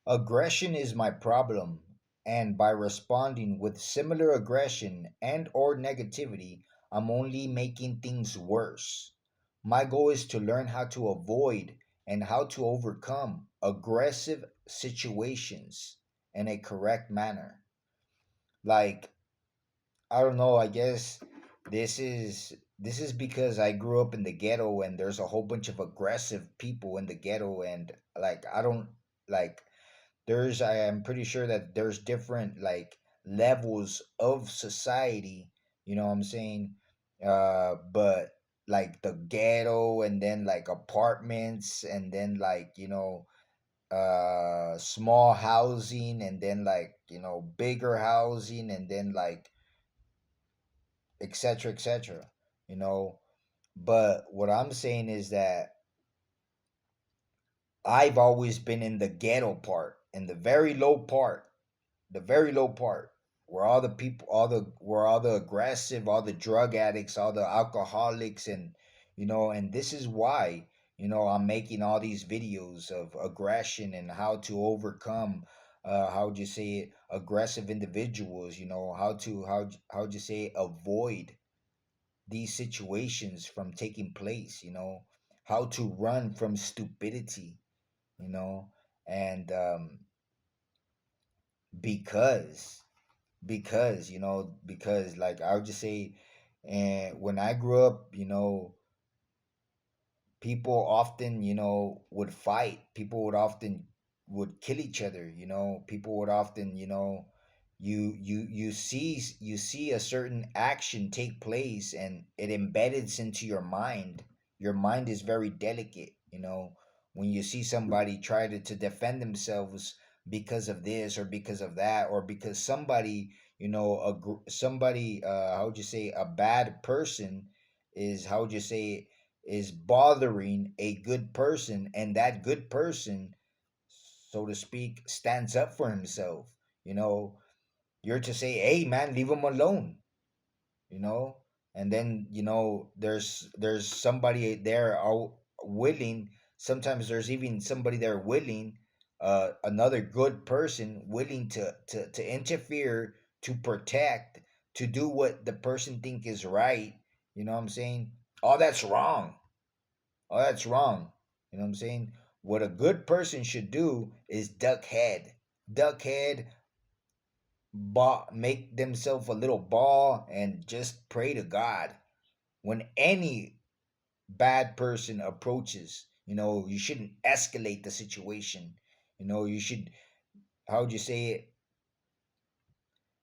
Aggression is my problem, and by responding with similar aggression and or negativity, I'm only making things worse. My goal is to learn how to avoid and how to overcome aggressive situations in a correct manner. Like, I don't know, I guess this is because I grew up in the ghetto and there's a whole bunch of aggressive people in the ghetto, and like I don't like I am pretty sure that there's different like levels of society, you know what I'm saying? But like the ghetto, and then like apartments, and then like, small housing, and then like, bigger housing, and then like etc etc, you know. But what I'm saying is that I've always been in the ghetto part, in the very low part, where all the people, where all the aggressive, all the drug addicts, all the alcoholics, and and this is why I'm making all these videos of aggression and how to overcome, how would you say it, aggressive individuals, how would you say it, avoid these situations from taking place, how to run from stupidity, you know and because because like I would just say, and when I grew up, people often, would fight. People would often would kill each other. People would often, you see a certain action take place, and it embeds into your mind. Your mind is very delicate, when you see somebody try to defend themselves because of this or because of that, or because somebody, somebody, how would you say, a bad person is, how would you say, is bothering a good person, and that good person, so to speak, stands up for himself. you know you're to say, hey man, leave him alone. you know and then, there's somebody there willing. Sometimes there's even somebody there willing, another good person willing to interfere, to protect, to do what the person think is right. You know what I'm saying? All that's wrong. Oh, that's wrong. You know what I'm saying? What a good person should do is duck head, make themselves a little ball, and just pray to God. When any bad person approaches, you shouldn't escalate the situation. You should, how would you say it,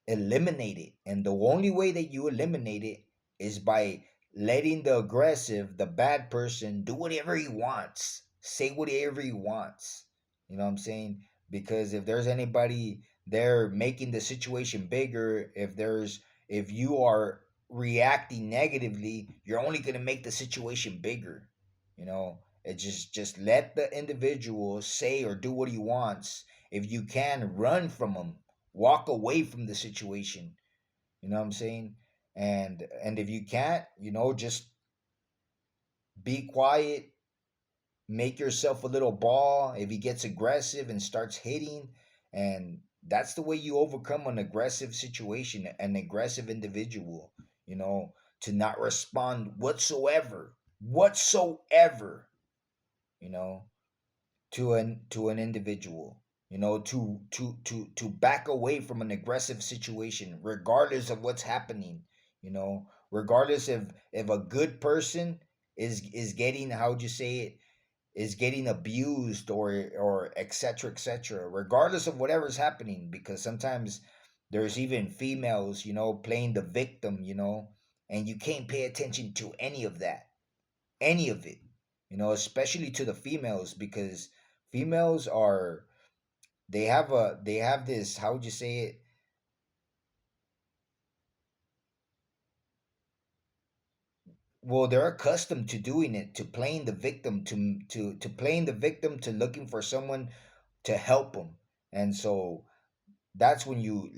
eliminate it. And the only way that you eliminate it is by letting the aggressive, the bad person, do whatever he wants, say whatever he wants. You know what I'm saying? Because if there's anybody there making the situation bigger, if you are reacting negatively, you're only going to make the situation bigger. It just let the individual say or do what he wants. If you can, run from him, walk away from the situation. You know what I'm saying? And if you can't, just be quiet, make yourself a little ball if he gets aggressive and starts hitting. And that's the way you overcome an aggressive situation, an aggressive individual. you know to not respond whatsoever, you know to an individual, to back away from an aggressive situation regardless of what's happening. Regardless if a good person is getting, how would you say it, is getting abused, or etc, regardless of whatever's happening, because sometimes there's even females, playing the victim, and you can't pay attention to any of it, especially to the females, because females are, they have this, how would you say it, well, they're accustomed to doing it, to playing the victim, to playing the victim, to looking for someone to help them. And so that's when you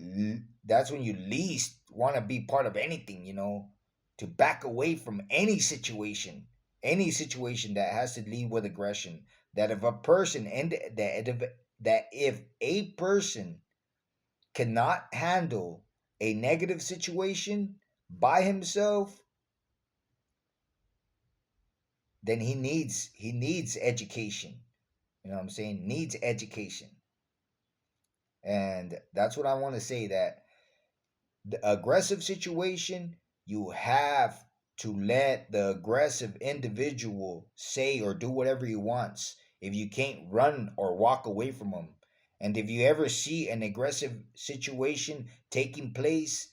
least want to be part of anything, to back away from any situation that has to lead with aggression. That if a person, and that that if a person cannot handle a negative situation by himself, then he needs education. You know what I'm saying? Needs education. And that's what I want to say, that the aggressive situation, you have to let the aggressive individual say or do whatever he wants. If you can't run or walk away from him, and if you ever see an aggressive situation taking place,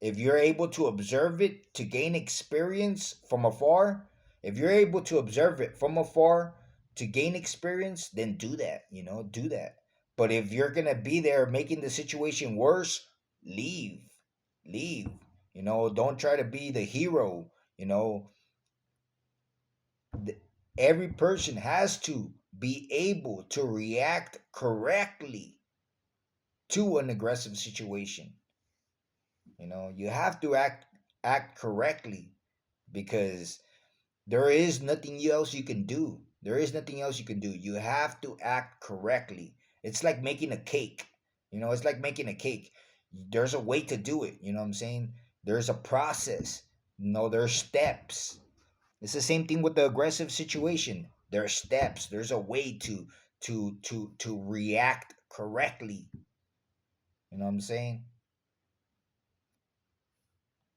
if you're able to observe it to gain experience from afar, if you're able to observe it from afar to gain experience, then do that, do that. But if you're going to be there making the situation worse, leave. Leave. Don't try to be the hero. You know, every person has to be able to react correctly to an aggressive situation. You have to act correctly, because there is nothing else you can do. There is nothing else you can do. You have to act correctly. It's like making a cake. It's like making a cake. There's a way to do it. You know what I'm saying? There's a process. There's steps. It's the same thing with the aggressive situation. There are steps. There's a way to react correctly. You know what I'm saying?